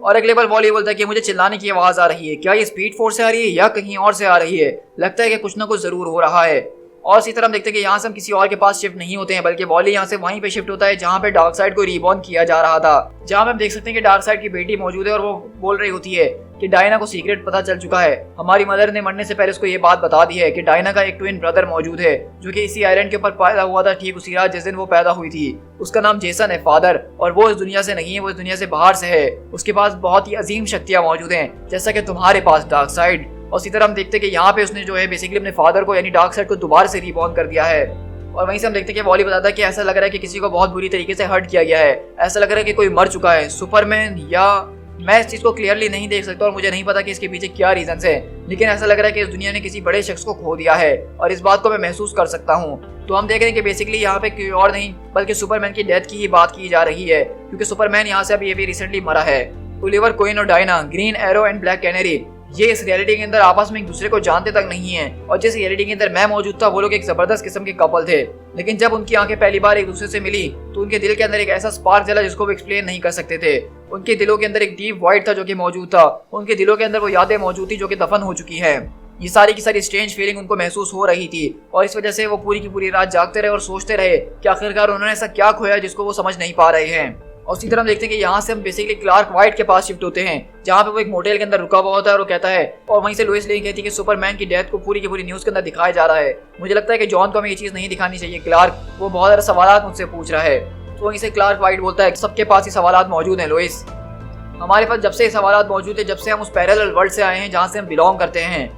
और अगले पल वॉली बोलता है कि मुझे चिल्लाने की आवाज आ रही है, क्या ये स्पीड फोर्स से आ रही है या कहीं और से आ रही है? लगता है कि कुछ ना कुछ जरूर हो रहा है। और इसी तरह हम देखते हैं कि यहाँ से हम किसी और के पास शिफ्ट नहीं होते हैं, बल्कि वॉली यहाँ से वहीं पे शिफ्ट होता है जहाँ पे डार्कसाइड को रीबॉर्न किया जा रहा था, जहाँ पे हम देख सकते हैं कि डार्कसाइड की बेटी मौजूद है और वो बोल रही होती है कि डायना को सीक्रेट पता चल चुका है। हमारी मदर ने मरने से पहले उसको ये बात बता दी है कि डायना का एक ट्विन ब्रदर मौजूद है जो कि इसी आइलैंड के ऊपर पैदा हुआ था, ठीक उसी रात जिस दिन वो पैदा हुई थी। उसका नाम जेसन है फादर, और वो इस दुनिया से नहीं है, वो इस दुनिया से बाहर से है। उसके पास बहुत ही अजीम शक्तियां मौजूद हैं, जैसा कि तुम्हारे पास डार्कसाइड। और इसी तरह हम देखते हैं कि यहाँ पे उसने जो है बेसिकली अपने फादर को यानी डार्कसाइड को दोबारा से रीबॉर्न कर दिया है। और वहीं से हम देखते हैं कि वॉली बताता है कि ऐसा लग रहा है कि किसी को बहुत बुरी तरीके से हर्ट किया गया है, ऐसा लग रहा है कि कोई मर चुका है, सुपरमैन या मैं इस चीज को क्लियरली नहीं देख सकता और मुझे नहीं पता कि इसके पीछे क्या रीजन है, लेकिन ऐसा लग रहा है कि इस दुनिया ने किसी बड़े शख्स को खो दिया है और इस बात को मैं महसूस कर सकता हूँ। तो हम देख रहे हैं कि बेसिकली यहाँ पे कोई और नहीं बल्कि सुपरमैन की डेथ की ही बात की जा रही है, क्योंकि सुपरमैन यहाँ से अभी रिसेंटली मरा है। ओलिवर क्वीन और Diana, green arrow and black canary, ये इस रियलिटी के अंदर आपस में एक दूसरे को जानते तक नहीं है, और जिस रियलिटी के अंदर मैं मौजूद था वो लोग एक जबरदस्त किस्म के कपल थे। लेकिन जब उनकी आंखें पहली बार एक दूसरे से मिली तो उनके दिल के अंदर एक ऐसा स्पार्क जला जिसको वो एक्सप्लेन नहीं कर सकते थे। उनके दिलों के अंदर एक डीप वाइट था जो कि मौजूद था, उनके दिलों के अंदर वो यादें मौजूद थी जो कि दफन हो चुकी है। ये सारी की सारी स्ट्रेंज फीलिंग उनको महसूस हो रही थी और इस वजह से वो पूरी की पूरी रात जागते रहे और सोचते रहे कि आखिरकार उन्होंने ऐसा क्या खोया जिसको वो समझ नहीं पा रहे हैं। और इसी तरह हम देखते हैं कि यहाँ से हम बेसिकली क्लार्क वाइट के पास शिफ्ट होते हैं, जहाँ पे वो एक मोटेल के अंदर रुका हुआ होता है और वो कहता है, और वहीं से लोइस लेन कहती है कि सुपरमैन की डेथ को पूरी की पूरी न्यूज़ के अंदर दिखाया जा रहा है। मुझे लगता है कि जॉन को हमें ये चीज़ नहीं दिखानी चाहिए, क्लार्क वो बहुत सारे सवाल मुझसे पूछ रहा है। तो वहीं से क्लार्क वाइट बोलता है सबके पास ही सवाल मौजूद हैं लोइस, हमारे पास जब से सवाल मौजूद है, जब से हम उस पैरेलल वर्ल्ड से आए हैं जहाँ से हम बिलोंग करते हैं।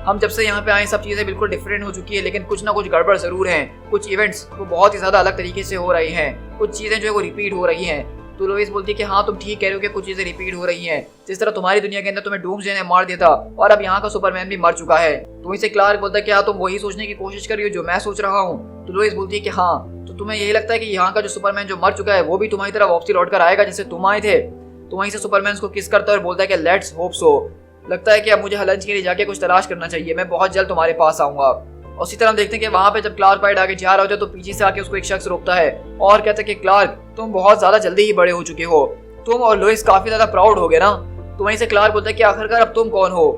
हम जब से यहाँ पे आए सब चीज़ें बिल्कुल डिफरेंट हो चुकी है, लेकिन कुछ ना कुछ गड़बड़ जरूर है। कुछ इवेंट्स वो बहुत ही ज़्यादा अलग तरीके से हो रही हैं, कुछ चीज़ें जो है वो रिपीट हो रही हैं। तो लोइस बोलती है कि हाँ तुम ठीक कह रहे हो कि कुछ चीज़ें रिपीट हो रही हैं, जिस तरह तुम्हारी दुनिया के अंदर तुम्हें डूम्सडे ने मार दिया था और अब यहाँ का सुपरमैन भी मर चुका है। तो इसे क्लार्क बोलता है कि हाँ तुम वही सोचने की कोशिश कर रही हो जो मैं सोच रहा हूँ। तो लोइस बोलती है कि हाँ, तो तुम्हें यही लगता है कि यहाँ का जो सुपरमैन जो मर चुका है वो भी तुम्हारी तरह वापसी लौट कर आएगा जैसे तुम आए थे। तो वहीं से सुपरमैन उसको किस करता है और बोलता है कि लेट्स होप सो, लगता है कि अब मुझे लंच के लिए जाके कुछ तलाश करना चाहिए, मैं बहुत जल्द तुम्हारे पास आऊंगा। और उसी तरह हम देखते हैं कि वहां पे जब क्लार्क वाइट आगे जा रहा होता है तो पीछे से आके उसको एक शख्स रोकता है और कहता है कि क्लार्क तुम बहुत ज्यादा जल्दी ही बड़े हो चुके हो, तुम और लोइस काफी ज्यादा प्राउड हो गए ना। तो वहीं से क्लार्क बोलता है कि आखिरकार अब तुम कौन हो।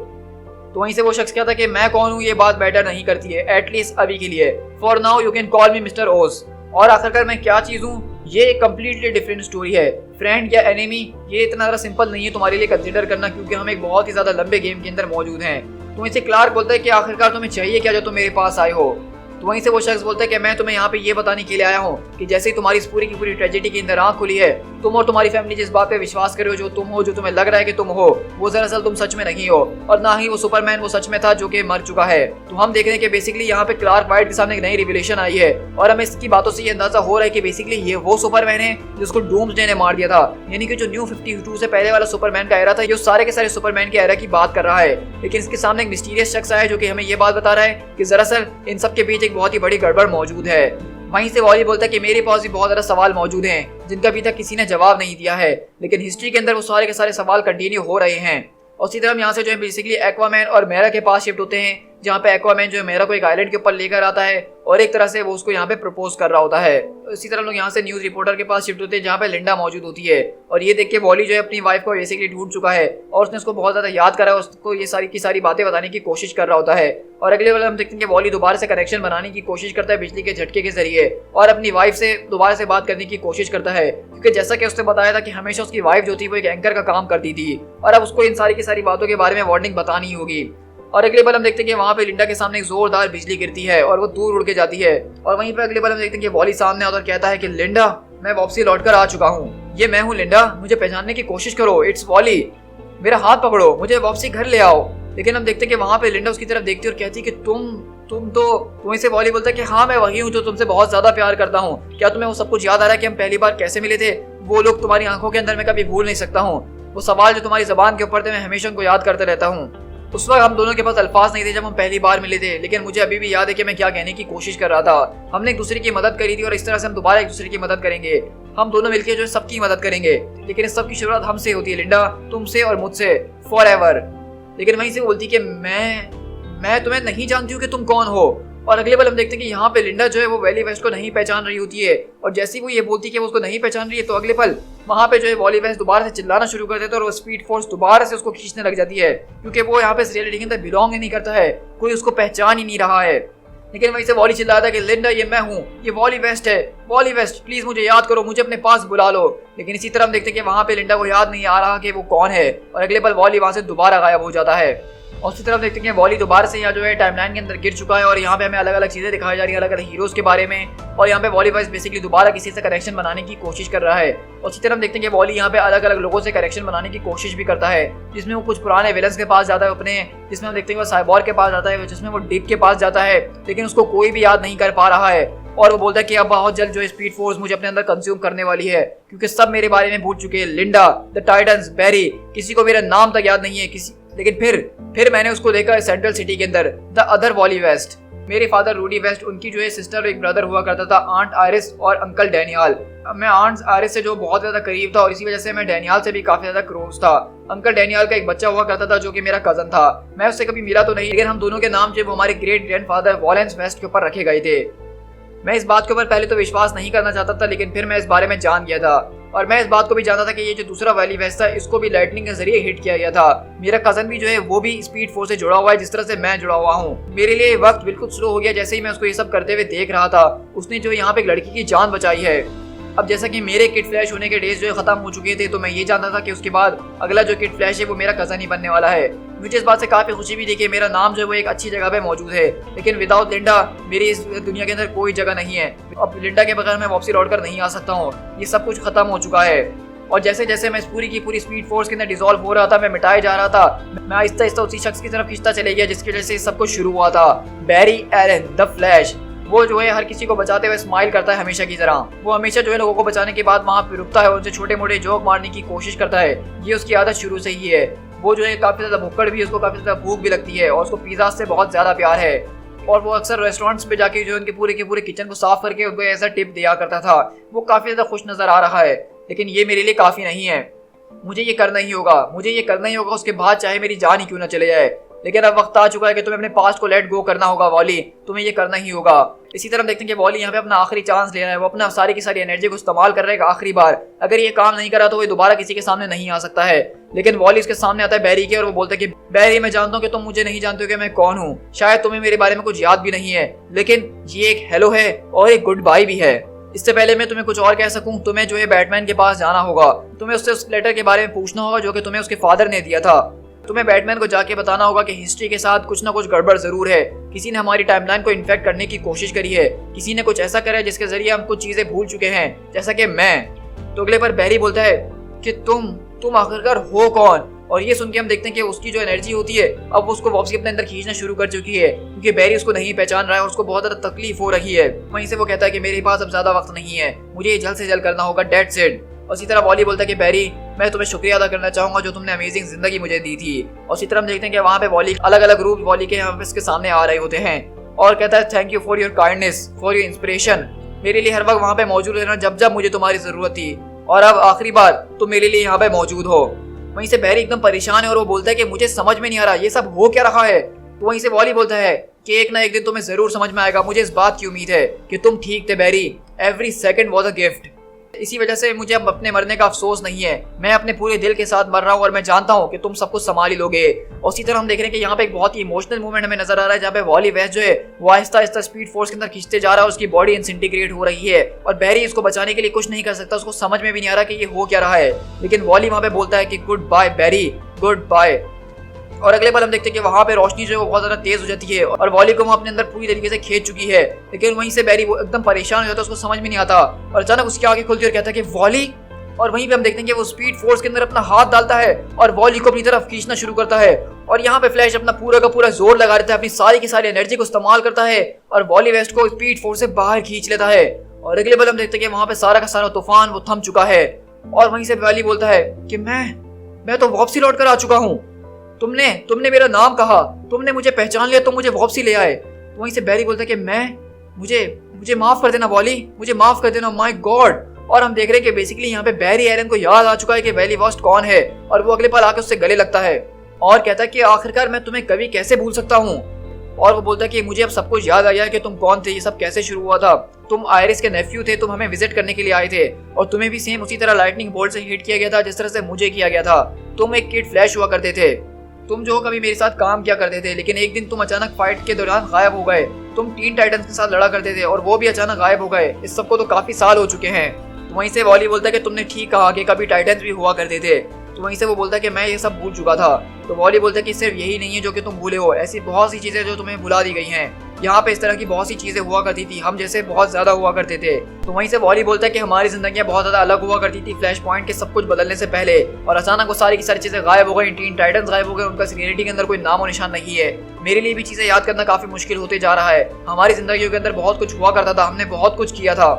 तो वहीं से वो शख्स कहता है कि मैं कौन हूँ ये बात मैटर नहीं करती है, एटलीस्ट अभी के लिए, for now you can call me mister ओज। और आखिरकार मैं क्या चीज हूँ ये एक कम्प्लीटली डिफरेंट स्टोरी है। फ्रेंड या एनिमी ये इतना ज़्यादा सिंपल नहीं है तुम्हारे लिए कंसिडर करना, क्योंकि हम एक बहुत ही ज़्यादा लंबे गेम के अंदर मौजूद हैं। तो इसे क्लार्क बोलता है कि आखिरकार तुम्हें चाहिए क्या जो तुम मेरे पास आए हो। तो वहीं से वो शख्स बोलता है कि मैं तुम्हें यहाँ पे ये बताने के लिए आया हूँ कि जैसे ही तुम्हारी इस पूरी की पूरी ट्रेजेडी के अंदर आँख खुली है, तुम और तुम्हारी फैमिली जिस बात पे विश्वास कर रहे हो जो तुम हो, जो तुम्हें लग रहा है कि तुम हो, वो दरअसल तुम सच में नहीं हो, और ना ही वो सुपरमैन वो सच में था जो कि मर चुका है। तो हम देख रहे हैं कि बेसिकली यहाँ पे क्लार्क वाइट के सामने एक नई रिविलेशन आई है और हमें इसकी बातों से ये अंदाजा हो रहा है कि बेसिकली ये वो सुपरमैन है जिसको डूम्सडे ने मार दिया था, यानी कि जो न्यू 52 से पहले वाला सुपरमैन का एरा था, ये सारे के सारे सुपरमैन के एरा की बात कर रहा है। लेकिन इसके सामने एक मिस्टीरियस शख्स आया जो कि हमें ये बात बता रहा है कि दरअसल इन सब के बीच एक बहुत ही बड़ी गड़बड़ मौजूद है। वहीं से वॉली बोलता है कि मेरे पास भी बहुत सारे सवाल मौजूद हैं जिनका अभी तक किसी ने जवाब नहीं दिया है, लेकिन हिस्ट्री के अंदर वो सारे के सारे सवाल कंटिन्यू हो रहे हैं। और इसी तरह हम यहाँ से जो है बेसिकली एक्वामैन और मेरा के पास शिफ्ट होते हैं, जहाँ पे एक्वामैन जो है मेरा को एक आइलैंड के ऊपर लेकर आता है और एक तरह से वो उसको यहाँ पे प्रपोज कर रहा होता है। इसी तरह लोग यहाँ से न्यूज रिपोर्टर के पास शिफ्ट होते हैं जहाँ पे लिंडा मौजूद होती है, और ये देख के वॉली जो है अपनी वाइफ को बेसिकली ढूंढ चुका है और उसने उसको बहुत ज्यादा याद करा है, उसको ये सारी की सारी बातें बताने की कोशिश कर रहा होता है। और अगले वाले हम देखते हैं कि वॉली दोबारा से कनेक्शन बनाने की कोशिश करता है बिजली के झटके के जरिए और अपनी वाइफ से दोबारा से बात करने की कोशिश करता है, क्योंकि जैसा कि उसने बताया था कि हमेशा उसकी वाइफ जो थी वो एक एंकर का काम करती थी और अब उसको इन सारी की सारी बातों के बारे में वार्निंग बतानी होगी। और अगले पल हम देखते हैं कि वहाँ पे लिंडा के सामने एक जोरदार बिजली गिरती है और वो दूर उड़ के जाती है, और वहीं पे अगले पल हम देखते हैं कि वॉली सामने आता और कहता है कि लिंडा मैं वापसी लौट कर आ चुका हूँ, ये मैं हूँ लिंडा, मुझे पहचानने की कोशिश करो, इट्स वॉली, मेरा हाथ पकड़ो, मुझे वापसी घर ले आओ। लेकिन हम देखते हैं कि वहाँ पे लिंडा उसकी तरफ देखती है और कहती है कि तुम तो वहीं से वॉली बोलता है कि हाँ मैं वही हूँ जो तुमसे बहुत ज्यादा प्यार करता हूँ, क्या तुम्हें वो सब कुछ याद आ रहा है कि हम पहली बार कैसे मिले थे, वो लोग तुम्हारी आंखों के अंदर मैं कभी भूल नहीं सकता हूँ, वो सवाल जो तुम्हारी जबान के ऊपर थे मैं हमेशा उनको याद करते रहता हूँ। उस वक्त हम दोनों के पास अल्फाज नहीं थे जब हम पहली बार मिले थे, लेकिन मुझे अभी भी याद है कि मैं क्या कहने की कोशिश कर रहा था। हमने एक दूसरे की मदद करी थी और इस तरह से हम दोबारा एक दूसरे की मदद करेंगे, हम दोनों मिलकर जो है सबकी मदद करेंगे, लेकिन इस सब की शुरुआत हमसे होती है लिंडा, तुमसे और मुझसे, फॉर एवर। लेकिन वहीं से बोलती कि मैं तुम्हें नहीं जानती हूँ कि तुम कौन हो। और अगले पल हम देखते हैं कि यहाँ पे लिंडा जो है वो वैली वेस्ट को नहीं पहचान रही होती है, और जैसे ही वो ये बोलती है कि वो उसको नहीं पहचान रही है तो अगले पल वहाँ पे जो है वॉली वेस्ट दोबारा से चिल्लाना शुरू कर देता है और वो स्पीड फोर्स दोबारा से उसको खींचने लग जाती है, क्योंकि वो यहाँ पे इस रियलिटी के अंदर बिलोंग ही नहीं करता है, कोई उसको पहचान ही नहीं रहा है। लेकिन वहीं से वॉली चिल्लाता है कि लिंडा ये मैं हूँ, ये वॉली वेस्ट है, वॉली वेस्ट प्लीज मुझे याद करो, मुझे अपने पास बुला लो। लेकिन इसी तरह हम देखते हैं कि वहाँ पे लिंडा को याद नहीं आ रहा कि वो कौन है और अगले पल वॉली वहाँ से दोबारा गायब हो जाता है। और उसी तरफ देखते हैं कि वॉली दोबारा से यहाँ जो है टाइमलाइन के अंदर गिर चुका है और यहाँ पे हमें अलग अलग चीजें दिखाई जा रही है, अलग अलग हीरोज के बारे में। और यहाँ पे वॉली वाइज बेसिकली दोबारा किसी से कनेक्शन बनाने की कोशिश कर रहा है। और उसी तरह हम देखते हैं कि वॉली यहाँ पे अलग अलग लोगों से कनेक्शन बनाने की कोशिश भी करता है, जिसमें वो कुछ पुराने विलन्स के पास जाता है अपने, जिसमें हम देखते हैं वो साइबॉर्ग के पास जाता है, जिसमें वो डिक के पास जाता है, लेकिन उसको कोई भी याद नहीं कर पा रहा है। और वो बोलता है कि अब बहुत जल्द जो स्पीड फोर्स मुझे अपने अंदर कंज्यूम करने वाली है, क्योंकि सब मेरे बारे में भूल चुके हैं, लिंडा, द टाइटन्स, बैरी, किसी को मेरा नाम तक याद नहीं है किसी। लेकिन फिर मैंने उसको देखा सेंट्रल सिटी के अंदर, द अदर वॉली वेस्ट। मेरे फादर रूडी वेस्ट, उनकी जो है सिस्टर और एक ब्रदर हुआ करता था, आंट आयरिस और अंकल डैनियल। मैं आंट आयरिस से जो बहुत ज्यादा करीब था और इसी वजह से मैं डैनियल से भी काफी ज्यादा क्लोज था। अंकल डैनियल का एक बच्चा हुआ करता था जो कि मेरा कजन था। मैं उससे कभी मिला तो नहीं, लेकिन हम दोनों के नाम जो हमारे ग्रेट ग्रैंडफादर वॉलेंस वेस्ट के ऊपर रखे गए थे। मैं इस बात के ऊपर पहले तो विश्वास नहीं करना चाहता था, लेकिन फिर मैं इस बारे में जान गया था। और मैं इस बात को भी जानता था कि ये जो दूसरा वॉली वेस्ट था, इसको भी लाइटनिंग के जरिए हिट किया गया था। मेरा कजन भी जो है वो भी स्पीड फोर्स से जुड़ा हुआ है, जिस तरह से मैं जुड़ा हुआ हूँ। मेरे लिए वक्त बिल्कुल स्लो हो गया जैसे ही मैं उसको ये सब करते हुए देख रहा था। उसने जो यहाँ पे एक लड़की की जान बचाई है। अब जैसा कि मेरे किड फ्लैश होने के डेज जो है खत्म हो चुके थे, तो मैं ये जानता था कि उसके बाद अगला जो किड फ्लैश है वो मेरा कजन ही बनने वाला है। मुझे इस बात से काफी खुशी भी थी कि मेरा नाम जो है वो एक अच्छी जगह पे मौजूद है, लेकिन विदाउट लिंडा मेरी इस दुनिया के अंदर कोई जगह नहीं है। अब लिंडा के बगैर मैं वापसी लौट कर नहीं आ सकता हूँ, ये सब कुछ खत्म हो चुका है। और जैसे जैसे मैं इस पूरी की पूरी स्पीड फोर्स के अंदर डिसॉल्व हो रहा था, मैं मिटाया जा रहा था, मैं आहिस्ता आहिस्ता उसी शख्स की तरफ खींचता चले गया जिसकी वजह से सब कुछ शुरू हुआ था, बैरी एलन द फ्लैश। वो जो है हर किसी को बचाते हुए स्माइल करता है हमेशा की तरह। वो हमेशा जो है लोगों को बचाने के बाद वहाँ पे रुकता है और उनसे छोटे मोटे जोक मारने की कोशिश करता है। ये उसकी आदत शुरू से ही है। वो जो है काफी ज्यादा भुक्कड़ भी है, उसको काफी ज्यादा भूख भी लगती है और उसको पिज्जा से बहुत ज्यादा प्यार है। और वो अक्सर रेस्टोरेंट्स पे जाके जो उनके पूरे के पूरे किचन को साफ करके उनको ऐसा टिप दिया करता था। वो काफी ज्यादा खुश नजर आ रहा है, लेकिन ये मेरे लिए काफी नहीं है। मुझे ये करना ही होगा, मुझे ये करना ही होगा, उसके बाद चाहे मेरी जान ही क्यों ना चले जाए। लेकिन अब वक्त आ चुका है कि तुम्हें अपने पास्ट को लेट गो करना होगा वॉली, तुम्हें ये करना ही होगा। इसी तरह देखते हैं कि वॉली यहाँ पे अपना आखिरी चांस ले रहा है। वो अपना सारी की सारी एनर्जी को इस्तेमाल कर रहा है आखिरी बार। अगर ये काम नहीं करा तो वो दोबारा किसी के सामने नहीं आ सकता है। लेकिन वॉली इसके सामने आता है बैरी के और वो बोलता है कि बैरी, मैं जानता हूँ कि तुम मुझे नहीं जानते हो कि मैं कौन हूँ, शायद तुम्हें मेरे बारे में कुछ याद भी नहीं है, लेकिन ये एक हेलो है और एक गुड बाय भी है। इससे पहले मैं तुम्हें कुछ और कह सकूं, तुम्हें जो है बैटमैन के पास जाना होगा, तुम्हें उससे उस लेटर के बारे में पूछना होगा जो कि तुम्हें उसके फादर ने दिया था। तुम्हें बैटमैन को जाके बताना होगा कि हिस्ट्री के साथ कुछ ना कुछ गड़बड़ जरूर है। किसी ने हमारी टाइमलाइन को इन्फेक्ट करने की कोशिश करी है, किसी ने कुछ ऐसा करा है जिसके जरिए हम कुछ चीजें भूल चुके हैं, जैसा कि मैं। तो अगले पर बैरी बोलता है कि तुम आखिरकार हो कौन। और ये सुन के हम देखते हैं कि उसकी जो एनर्जी होती है अब उसको वापसी अपने अंदर खींचना शुरू कर चुकी है, क्योंकि बैरी उसको नहीं पहचान रहा है और उसको बहुत ज्यादा तकलीफ हो रही है। वहीं से वो कहता है कि मेरे पास अब ज्यादा वक्त नहीं है, मुझे ये जल्द से जल्द करना होगा, डेट सेड। और इसी तरह वॉली बोलता है कि बैरी, मैं तुम्हें शुक्रिया अदा करना चाहूंगा जो तुमने अमेजिंग जिंदगी मुझे दी थी। और इसी तरह हम देखते हैं कि वहाँ पे वॉली अलग अलग रूप वॉली के यहाँ पे इसके सामने आ रहे होते हैं और कहता है thank you for your kindness, for your inspiration. मेरे लिए हर वक्त वहाँ पे मौजूद रहना जब जब मुझे तुम्हारी जरूरत थी, और अब आखिरी बार तुम मेरे लिए यहाँ पे मौजूद हो। वहीं से बैरी एकदम परेशान है और वो बोलता है कि मुझे समझ में नहीं आ रहा ये सब हो क्या रहा है। तो वहीं से वॉली बोलता है कि एक ना एक दिन तुम्हें जरूर समझ में आएगा, मुझे इस बात की उम्मीद है कि तुम ठीक थे Barry, every second was a gift. इसी वजह से मुझे अब अपने मरने का अफसोस नहीं है, मैं अपने पूरे दिल के साथ मर रहा हूँ और मैं जानता हूँ कि तुम सब कुछ संभाल ही लोगे। और इसी तरह हम देख रहे हैं कि यहाँ पे एक बहुत ही इमोशनल मूवमेंट हमें नजर आ रहा है, जहाँ पे वॉली वेस्ट जो है वो आहिस्ता आहिस्ता स्पीड फोर्स के अंदर खींचते जा रहा है, उसकी बॉडी इंसिंटीग्रेट हो रही है और बैरी इसको बचाने के लिए कुछ नहीं कर सकता, उसको समझ में भी नहीं आ रहा कि ये हो क्या रहा है। लेकिन वॉली वहाँ पे बोलता है कि गुड बाय बैरी, गुड बाय। और अगले पल हम देखते हैं कि वहाँ पे रोशनी जो है वो बहुत ज्यादा तेज हो जाती है और वॉली को वो अपने अंदर पूरी तरीके से खींच चुकी है। लेकिन वहीं से बैरी वो एकदम परेशान हो जाता है, उसको समझ में नहीं आता और अचानक उसकी आंखें खुलती है और कहता है कि वॉली। और वहीं पे हम देखते हैं कि वो स्पीड फोर्स के अंदर अपना हाथ डालता है और वॉली को अपनी तरफ खींचना शुरू करता है। और यहाँ पे फ्लैश अपना पूरा का पूरा जोर लगा देता है, अपनी सारी की सारी एनर्जी को इस्तेमाल करता है और वॉली वेस्ट को स्पीड फोर्स से बाहर खींच लेता है। और अगले पल हम देखते हैं कि वहाँ पे सारा का सारा तूफान वो थम चुका है। और वहीं से वॉली बोलता है कि मैं तो वापसी लौट कर आ चुका हूँ, तुमने मेरा नाम कहा, तुमने मुझे पहचान लिया, तुम मुझे वापसी ले आए। तो वहीं से बैरी बोलता है कि मुझे माफ कर देना वॉली, मुझे माफ कर देना, माय गॉड। और हम देख रहे हैं कि बेसिकली यहाँ पे बैरी एलन को याद आ चुका है कि वॉली वेस्ट कौन है और वो अगले पल आके उससे गले लगता है और कहता है कि आखिरकार मैं तुम्हें कभी कैसे भूल सकता हूँ। और वो बोलता है कि मुझे अब सब कुछ याद आ गया कि तुम कौन थे, ये सब कैसे शुरू हुआ था। तुम आयरिस के नेफ्यू थे, तुम हमें विजिट करने के लिए आए थे और तुम्हें भी सेम उसी तरह लाइटनिंग बोल्ट से हिट किया गया था जिस तरह से मुझे किया गया था। तुम एक किड फ्लैश हुआ करते थे, तुम जो कभी मेरे साथ काम किया करते थे, लेकिन एक दिन तुम अचानक फाइट के दौरान गायब हो गए। तुम टीन टाइटन्स के साथ लड़ा करते थे और वो भी अचानक गायब हो गए। इस सबको तो काफी साल हो चुके हैं। तो वहीं से वॉली बोलता है कि तुमने ठीक कहा कि कभी टाइटन्स भी हुआ करते थे। तो वहीं से वो बोलता है कि मैं ये सब भूल चुका था। तो वॉली बोलता है कि सिर्फ यही नहीं है जो कि तुम भूले हो, ऐसी बहुत सी चीजें जो तुम्हें भुला दी गई हैं। यहाँ पे इस तरह की बहुत सी चीजें हुआ करती थी, हम जैसे बहुत ज्यादा हुआ करते थे। तो वहीं से वॉली बोलता है कि हमारी जिंदगियां बहुत ज्यादा अलग हुआ करती थी फ्लैश पॉइंट के सब कुछ बदलने से पहले, और अचानक वो सारी की सारी चीजें गायब हो गई। टीन टाइटन्स गायब हो गए, उनका रियलिटी के अंदर कोई नामो निशान नहीं है। मेरे लिए भी चीजें याद करना काफी मुश्किल होते जा रहा है। हमारी जिंदगियों के अंदर बहुत कुछ हुआ करता था, हमने बहुत कुछ किया था।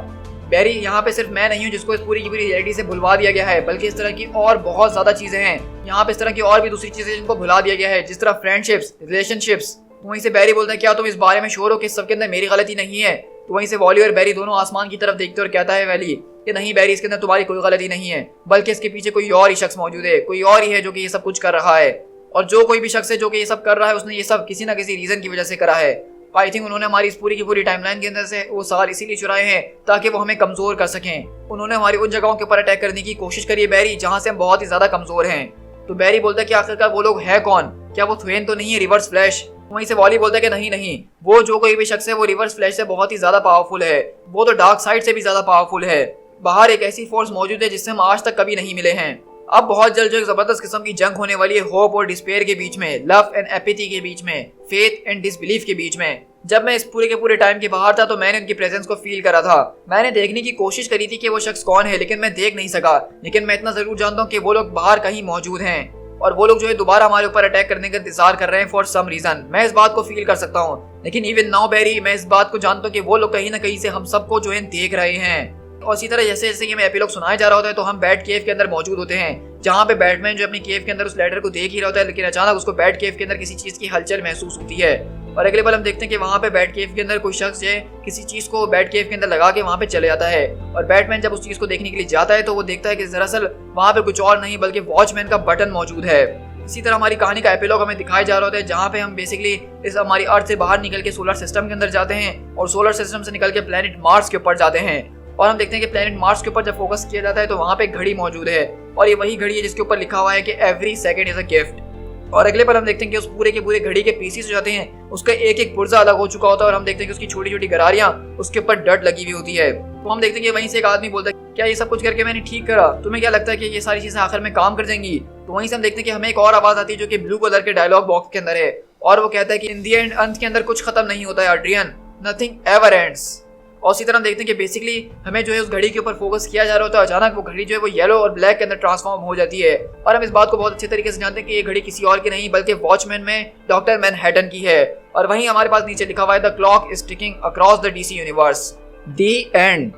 बैरी, यहाँ पे सिर्फ मैं नहीं हूँ जिसको इस पूरी की पूरी रियलिटी से भुलवा दिया गया है, बल्कि इस तरह की और बहुत ज्यादा चीजें हैं। यहाँ पे इस तरह की और भी दूसरी चीजें जिनको भुला दिया गया है, जिस तरह फ्रेंडशिप्स, रिलेशनशिप्स। तो वहीं से बैरी बोलता है क्या तुम इस बारे में श्योर हो कि इस सबके अंदर मेरी गलती नहीं है। तो वहीं से वॉली और बैरी दोनों आसमान की तरफ देखते और कहता है वैली कि नहीं बैरी, इसके अंदर तुम्हारी कोई गलती नहीं है, बल्कि इसके पीछे कोई और ही शख्स मौजूद है, कोई और ही है जो कि ये सब कुछ कर रहा है। और जो कोई भी शख्स है जो कि ये सब कर रहा है, उसने ये सब किसी ना किसी रीजन की वजह से करा है। आई थिंक उन्होंने हमारी इस पूरी की पूरी टाइमलाइन के अंदर से वो साल इसीलिए चुराए हैं ताकि वो हमें कमजोर कर सकें। उन्होंने हमारी उन जगहों के ऊपर अटैक करने की कोशिश करी है बैरी, जहां से हम बहुत ही ज्यादा कमजोर हैं। तो बैरी बोलता है कि आखिरकार वो लोग है कौन, क्या वो थ्वेन तो नहीं है, रिवर्स फ्लैश। वहीं से वॉली बोलता है कि नहीं नहीं, वो जो कोई भी शख्स है वो रिवर्स फ्लैश से बहुत ही ज्यादा पावरफुल है, वो तो डार्क साइड से भी ज्यादा पावरफुल है। बाहर एक ऐसी फोर्स मौजूद है जिससे हम आज तक कभी नहीं मिले हैं। अब बहुत जल्द जो एक जबरदस्त किस्म की जंग होने वाली है होप और डिस्पेयर के बीच में, लव एंड एपिथी के बीच में, फेथ एंड डिसबिलीफ के बीच में। जब मैं इस पूरे के पूरे टाइम के बाहर था तो मैंने उनकी प्रेजेंस को फील करा था। मैंने देखने की कोशिश करी थी कि वो शख्स कौन है, लेकिन मैं देख नहीं सका। लेकिन मैं इतना जरूर जानता हूँ कि वो लोग बाहर कहीं मौजूद हैं और वो लोग जो है दोबारा हमारे ऊपर अटैक करने का इंतजार कर रहे हैं फॉर सम रीजन। मैं इस बात को फील कर सकता हूँ। लेकिन इवन नाउ बैरी, मैं इस बात को जानता हूँ कि वो लोग कहीं ना कहीं से हम सबको जो है देख रहे हैं। और इसी तरह जैसे जैसे ये मैं एपिलॉग सुनाया जा रहा होता है तो हम बैट केव के अंदर मौजूद होते हैं, जहाँ पे बैटमैन जो अपनी केव के अंदर उस लेटर को देख ही रहा होता है, लेकिन अचानक उसको बैट केव के अंदर किसी चीज की हलचल महसूस होती है। और अगले पल हम देखते हैं कि वहाँ पे बैट केव के अंदर कोई शख्स है किसी चीज को बैट केव के अंदर लगा के वहाँ पे चले जाता है। और बैटमैन जब उस चीज को देखने के लिए जाता है तो वो देखता है कि दरअसल वहाँ पे कुछ और नहीं बल्कि वॉचमैन का बटन मौजूद है। इसी तरह हमारी कहानी का एपिलॉग हमें दिखाया जा रहा होता है, जहाँ पे हम बेसिकली इस हमारी अर्थ से बाहर निकल के सोलर सिस्टम के अंदर जाते हैं और सोलर सिस्टम से निकल के प्लेनेट मार्स के ऊपर जाते हैं। और हम देखते हैं कि प्लेनेट मार्स के ऊपर जब फोकस किया जाता है तो वहाँ पे एक घड़ी मौजूद है, और ये वही घड़ी है जिसके ऊपर लिखा हुआ है कि every second is a gift. और अगले पर हम देखते हैं कि उस पूरे के पूरे घड़ी के पीसीस हो जाते हैं, उसका एक एक पुर्जा अलग हो चुका होता है, और हम देखते हैं कि उसकी छोटी छोटी गरारियां उसके ऊपर डट लगी हुई होती है। तो हम देखते हैं कि वहीं से एक आदमी बोलता है क्या ये सब कुछ करके मैंने ठीक करा, तुम्हें क्या लगता है कि ये सारी चीजें आखिर में काम कर जाएंगी। तो वहीं से हम देखते हैं कि हमें एक और आवाज आती है जो कि ब्लू कलर के डायलॉग बॉक्स के अंदर है, और वो कहता है कि इन दी एंड अंत के अंदर कुछ खत्म नहीं होता है एड्रियन, नथिंग एवर एंड्स। और इसी तरह हम देखते हैं कि बेसिकली हमें जो है उस घड़ी के ऊपर फोकस किया जा रहा होता है, अचानक वो घड़ी जो है वो येलो और ब्लैक के अंदर ट्रांसफॉर्म हो जाती है। और हम इस बात को बहुत अच्छे तरीके से जानते हैं कि ये घड़ी किसी और की नहीं बल्कि वॉचमैन में डॉक्टर मैनहट्टन की है। और वहीं हमारे पास नीचे लिखा हुआ है the clock is ticking across the DC universe, the end.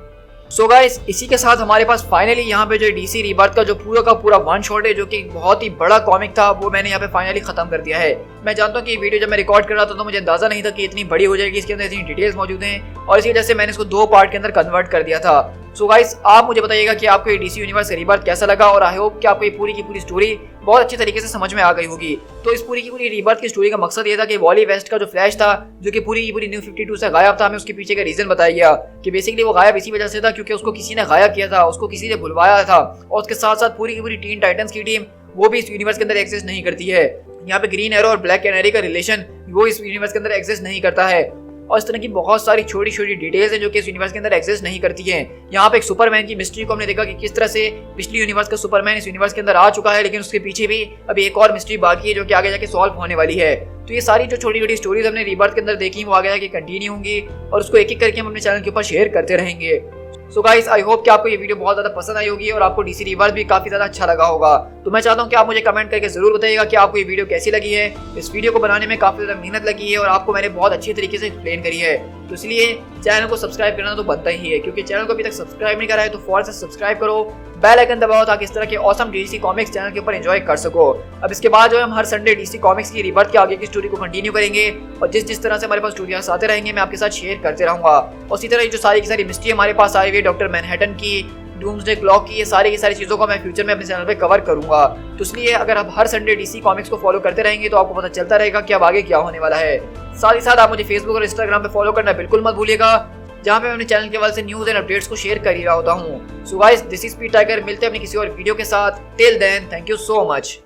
So guys, इसी के साथ हमारे पास फाइनली यहाँ पे जो डीसी रीबर्थ का जो पूरा का पूरा वन शॉट है, जो कि बहुत ही बड़ा कॉमिक था, वो मैंने यहाँ पे फाइनली खत्म कर दिया है। मैं जानता हूँ कि वीडियो जब मैं रिकॉर्ड कर रहा था तो मुझे अंदाजा नहीं था कि इतनी बड़ी हो जाएगी, इसके अंदर इतनी डिटेल्स मौजूद हैं, और इसी वजह से मैंने इसको 2 पार्ट के अंदर कन्वर्ट कर दिया था। सो गाइस, आप मुझे बताइएगा कि आपको ये डीसी यूनिवर्स रीबर्थ कैसा लगा, और आई होप कि आपको ये पूरी की पूरी स्टोरी बहुत अच्छी तरीके से समझ में आ गई होगी। तो इस पूरी की पूरी रीबर्थ की स्टोरी का मकसद ये था कि वॉली वेस्ट का जो फ्लैश था, जो कि पूरी की पूरी न्यू 52 से गायब था, हमें उसके पीछे का रीजन बताया गया कि बेसिकली वो गायब इसी वजह से था क्योंकि उसको किसी ने गायब किया था, उसको किसी ने भुलवाया था। और उसके साथ साथ पूरी की पूरी टीन टाइटन्स की टीम वो भी इस यूनिवर्स के अंदर एग्जिस्ट नहीं करती है। यहाँ पे ग्रीन एरो और ब्लैक कैनरी का रिलेशन वो इस यूनिवर्स के अंदर एग्जिस्ट नहीं करता है। और इस तरह की बहुत सारी छोटी छोटी डिटेल्स हैं जो कि इस यूनिवर्स के अंदर एग्जिस्ट नहीं करती हैं। यहाँ पे एक सुपरमैन की मिस्ट्री को हमने देखा कि किस तरह से पिछली यूनिवर्स का सुपरमैन इस यूनिवर्स के अंदर आ चुका है, लेकिन उसके पीछे भी अभी एक और मिस्ट्री बाकी है जो कि आगे जाके सॉल्व होने वाली है। तो ये सारी जो छोटी छोटी स्टोरीज हमने रीबर्थ के अंदर देखी वो आगे जाके कंटिन्यू होंगी, और उसको एक एक करके हम अपने चैनल के ऊपर शेयर करते रहेंगे। सो गाइस, आई होप कि आपको ये वीडियो बहुत ज्यादा पसंद आई होगी और आपको डीसी रीबर्थ भी काफी ज्यादा अच्छा लगा होगा। तो मैं चाहता हूँ कि आप मुझे कमेंट करके जरूर बताइएगा कि आपको ये वीडियो कैसी लगी है। इस वीडियो को बनाने में काफी ज्यादा मेहनत लगी है और आपको मैंने बहुत अच्छी तरीके से एक्सप्लेन करी है, तो इसलिए चैनल को सब्सक्राइब करना तो बनता ही है, क्योंकि चैनल को अभी तक सब्सक्राइब नहीं करा है तो फौरन से सब्सक्राइब करो, बेल आइकन दबाओ ताकि इस तरह के ऑसम डीसी कॉमिक्स चैनल के ऊपर एंजॉय कर सको। अब इसके बाद जो है हम हर संडे डीसी कॉमिक्स की रीबर्थ के आगे की स्टोरी को कंटिन्यू करेंगे, और जिस जिस तरह से हमारे पास स्टोरीज आते रहेंगे मैं आपके साथ शेयर करते रहूंगा। और इसी तरह जो सारी की सारी मिस्ट्री हमारे पास आई हुई है डॉक्टर मैनहट्टन की, डूम्सडे क्लॉक की, ये सारी की सारी चीज़ों को मैं फ्यूचर में अपने चैनल पे कवर करूंगा। तो इसलिए अगर आप हर संडे डीसी कॉमिक्स को फॉलो करते रहेंगे तो आपको पता चलता रहेगा कि अब आगे क्या होने वाला है। साथ ही साथ आप मुझे फेसबुक और इंस्टाग्राम पे फॉलो करना बिल्कुल मत भूलिएगा, जहाँ पे मैं अपने चैनल के हवाले से न्यूज़ एंड अपडेट्स को शेयर कर ही रहा होता हूँ। So guys, this is Speed Tiger. मिलते हैं अपनी किसी और वीडियो के साथ। Till then, thank you so much.